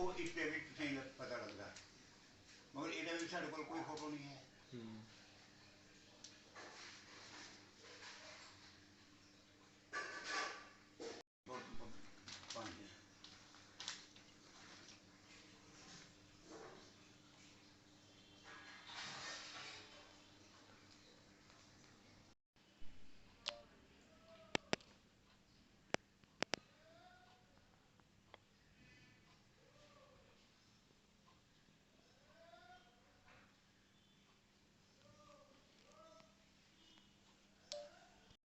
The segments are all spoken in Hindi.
वो इसके पता लगता, मगर ये साढ़े को कोई फोटो नहीं है।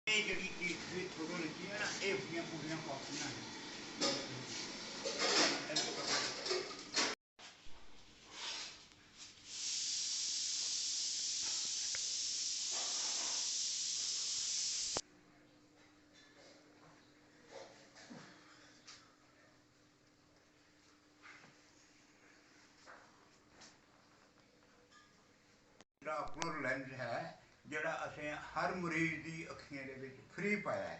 ਜਿਹੜੀ ਚੀਜ਼ ਫੋਟੋ ਲਿਖੀ ਹੈ ਨਾ, ਇਹ ਪੂਰੀਆਂ ਪੂਰੀਆਂ ਕਾਪੀਆਂ ਨੇ। अपलोड लेंस है जोड़ा असें हर मरीज की अखियों के फ्री पाया है,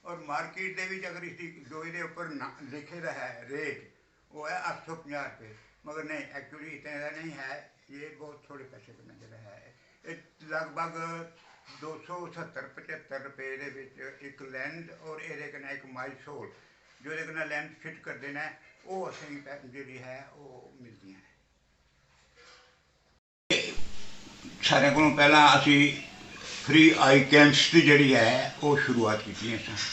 और मार्केट के अगर इसकी जो ये उपर लिखे दा है रेट वो है 850 रुपये, मगर नहीं एक्चुअली इतना नहीं है, ये बहुत थोड़े पैसे का जोड़ा है। लगभग 270-75 रुपये एक लेंस और ये एक माइसोल जो लेंस फिट कर देना वो असें जी है वो मिलती हैं। सारे को पहला असी फ्री आई कैंप्स की जी है वो शुरुआत की सन।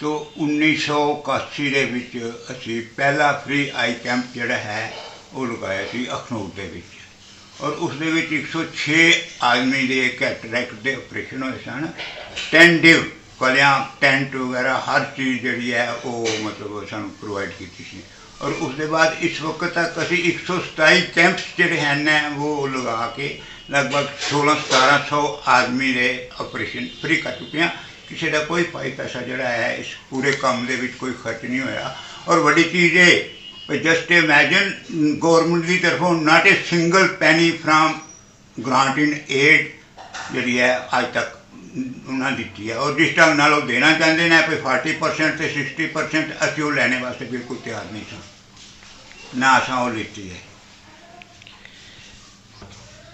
तो 1981 के असी पहला फ्री आई कैंप जोड़ा है वो लगाया सी अखनूर के, और उस 106 आदमी के कैटरैक्ट के ऑपरेशन होए सन। टेंटिव कलियां टेंट वगैरह हर चीज़ जी है वो मतलब सानू प्रोवाइड की थी। और उसके बाद इस वक्त तक असी 127 कैंप्स जोड़े हैं वो लगा के लगभग 1600-1700 आदमी के ऑपरेशन फ्री कर चुके हैं। किसी का कोई पाई पैसा जोड़ा है इस पूरे काम के कोई खर्च नहीं होया। और बड़ी चीज़ है जस्ट इमेजिन गौरमेंट की तरफों not a single penny from grant in aid जी है अज तक उन्हें दी है। और जिस ढंग नाल देना चाहते हैं कोई 40% से 60% असी वो लैने वास्ते बिल्कुल तैयार नहीं सन, ना असा वो लीती है।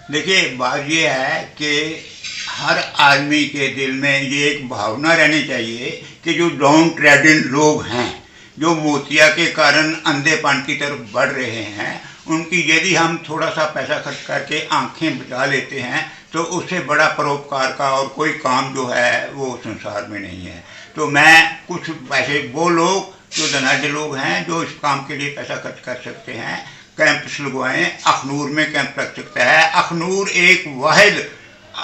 देखिए बात ये है कि हर आदमी के दिल में ये एक भावना रहनी चाहिए कि जो डाउन ट्रेडेड लोग हैं, जो मोतिया के कारण अंधेपन की तरफ बढ़ रहे हैं, उनकी यदि हम थोड़ा सा पैसा खर्च करके आंखें बचा लेते हैं तो उससे बड़ा परोपकार का और कोई काम जो है वो संसार में नहीं है। तो मैं कुछ पैसे वो लोग जो धनाढ़ लोग हैं जो इस काम के लिए पैसा खर्च कर सकते हैं कैंप्स लगवाएं। अखनूर में कैंप लग सकता है। अखनूर एक वाहिद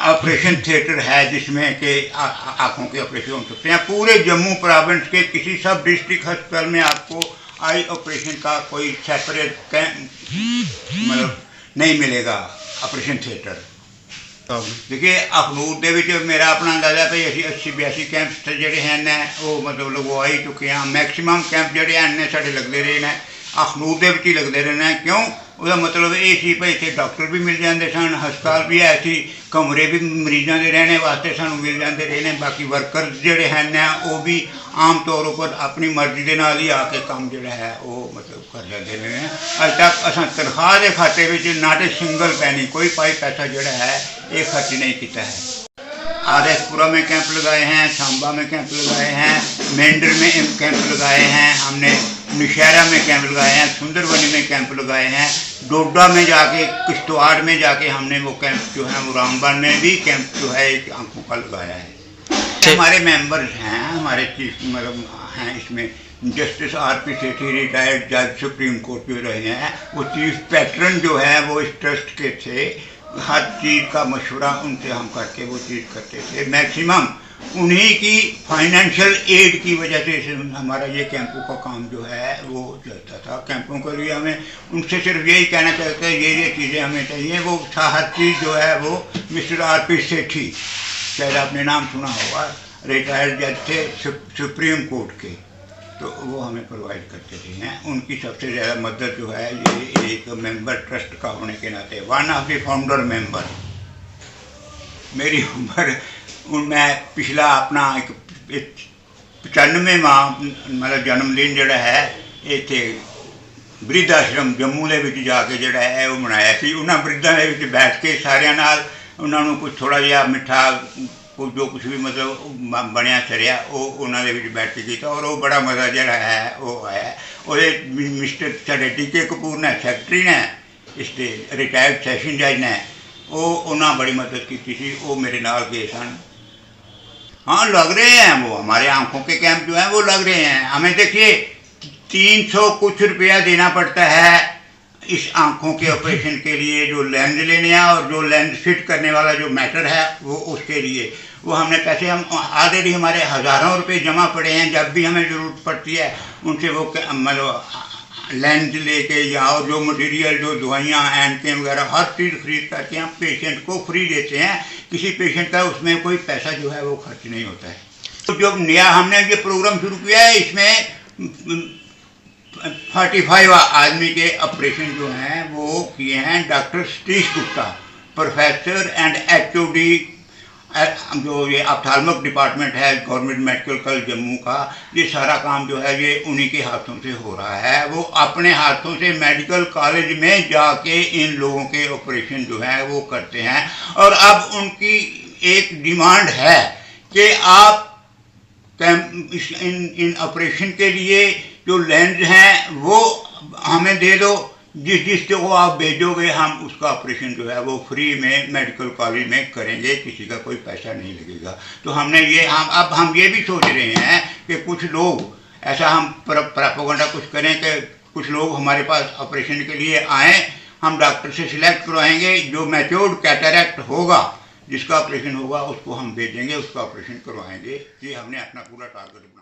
ऑपरेशन थिएटर है जिसमें कि आँखों के ऑपरेशन हो सकते हैं। पूरे जम्मू प्रोविंस के किसी सब डिस्ट्रिक्ट अस्पताल में आपको आई ऑपरेशन का कोई सेपरेट कैंप मतलब नहीं मिलेगा ऑपरेशन थिएटर। देखिए अखनूर के मेरा अपना अंदाजा भाई असी 80-82 कैंप्स जोड़े हैं वो मतलब लगवा ही चुके हैं। मैक्सीमम कैंप जोड़े हैं साढ़े लगते रहे हैं अखनूर के ही लगते रहना। क्यों उसका मतलब ये सी भाई इतने डॉक्टर भी मिल जाते सन, हस्पताल भी है सी, कमरे भी मरीजों के रहने वास्ते सानू मिल जाते रहे हैं। बाकी वर्कर्स जोड़े हैं वो भी आम तौर पर अपनी मर्जी के नाल ही आके काम जोड़ा है वो मतलब कर जाते रहे हैं। अज तक असा तनख्वाह के खाते में नॉट ए सिंगल पैनी कोई पाई पैसा जोड़ा है ये खर्च नहीं किया है। आरएसपुरा में कैंप लगाए हैं, सांबा में कैंप लगाए हैं, मेंढर में कैंप लगाए हैं, हमने नौशहरा में कैंप लगाए हैं, सुंदरबनी में कैंप लगाए हैं, डोडा में जाके किश्तवाड़ में जाके हमने वो कैंप जो है वो रामबन में भी कैंप जो है एक आंखों का लगाया है। हमारे मेंबर्स हैं, हमारे चीफ मतलब हैं इसमें जस्टिस आरपी सेठी रिटायर्ड जज सुप्रीम कोर्ट में रहे हैं। वो चीफ पैटर्न जो है वो इस ट्रस्ट के थे। हर चीज़ का मशवरा उनसे हम करके वो चीज़ करते थे। मैक्सिमम उन्हीं की फाइनेंशियल एड की वजह से हमारा ये कैंपों का काम जो है वो चलता था। कैंपों के लिए हमें उनसे सिर्फ यही कहना चाहते हैं ये चीज़ें हमें चाहिए। वो था हर चीज़ जो है वो मिस्टर आरपी सेठी, शायद आपने नाम सुना होगा, रिटायर्ड जज थे सुप्रीम कोर्ट के, तो वो हमें प्रोवाइड करते थे हैं। उनकी सबसे ज़्यादा मदद जो है ये एक मेंबर ट्रस्ट का होने के नाते one of the founder member. मेरी उम्र मैं पिछला अपना एक 95वां मतलब जन्मदिन जोड़ा है इतने ਬਿਰਧ ਆਸ਼ਰਮ ਜੰਮੂ ਦੇ ਵਿੱਚ ਜਾ ਕੇ ਜਿਹੜਾ ਹੈ ਉਹ ਮਨਾਇਆ ਸੀ। ਉਹਨਾਂ ਬਿਰਧਾਂ ਦੇ ਵਿੱਚ ਬੈਠ ਕੇ ਸਾਰਿਆਂ ਨਾਲ ਉਹਨਾਂ ਨੂੰ ਕੁਝ ਥੋੜ੍ਹਾ ਜਿਹਾ ਮਿੱਠਾ ਜੋ ਕੁਛ ਵੀ ਮਤਲਬ ਬਣਿਆ ਸਰਿਆ ਉਹ ਉਹਨਾਂ ਦੇ ਵਿੱਚ ਬੈਠ ਕੇ ਕੀਤਾ, ਔਰ ਉਹ ਬੜਾ ਮਜ਼ਾ ਜਿਹੜਾ ਹੈ ਉਹ ਆਇਆ। ਉਹਦੇ ਮਿਸਟਰ ਸਾਡੇ ਟੀ.ਕੇ. ਕਪੂਰ ਨੇ ਸੈਕਟਰੀ ਨੇ, ਇਸ ਦੇ ਰਿਟਾਇਰਡ ਸੈਸ਼ਨ ਜੱਜ ने ਉਹਨਾਂ बड़ी मदद की थी, वो मेरे नाल गए सन। हाँ लग रहे हैं वो, हमारे आंखों के कैंप जो हैं वो लग रहे हैं। हमें देखिए 300 कुछ रुपया देना पड़ता है इस आंखों के ऑपरेशन के लिए, जो लेंस लेने हैं और जो लेंस फिट करने वाला जो मैटर है वो उसके लिए वो हमने पैसे हम ऑलरेडी हमारे हज़ारों रुपए जमा पड़े हैं। जब भी हमें ज़रूरत पड़ती है उनसे वो मतलब लेंस लेके या और जो मटेरियल जो दवाइयाँ एंटें वगैरह हर चीज़ खरीद करके हम पेशेंट को फ्री देते हैं। किसी पेशेंट का उसमें कोई पैसा जो है वो खर्च नहीं होता है। तो जो नया हमने ये प्रोग्राम शुरू किया है इसमें 45 आदमी के ऑपरेशन जो हैं वो किए हैं doctor Satish Gupta, professor and HOD जो ये ऑप्थेल्मिक डिपार्टमेंट है गवर्नमेंट मेडिकल कॉलेज जम्मू का। ये सारा काम जो है ये उन्हीं के हाथों से हो रहा है। वो अपने हाथों से मेडिकल कॉलेज में जाके इन लोगों के ऑपरेशन जो है वो करते हैं। और अब उनकी एक डिमांड है कि आप इन ऑपरेशन के लिए जो लेंस हैं वो हमें दे दो, जिस को आप भेजोगे हम उसका ऑपरेशन जो है वो फ्री में मेडिकल कॉलेज में करेंगे, किसी का कोई पैसा नहीं लगेगा। तो हमने ये हम ये भी सोच रहे हैं कि कुछ लोग ऐसा हम प्रोपेगेंडा कुछ करें कि कुछ लोग हमारे पास ऑपरेशन के लिए आएँ, हम डॉक्टर से सिलेक्ट करवाएंगे, जो मैच्योर्ड कैटरैक्ट होगा जिसका ऑपरेशन होगा उसको हम भेजेंगे, उसका ऑपरेशन करवाएंगे। ये हमने अपना पूरा टारगेट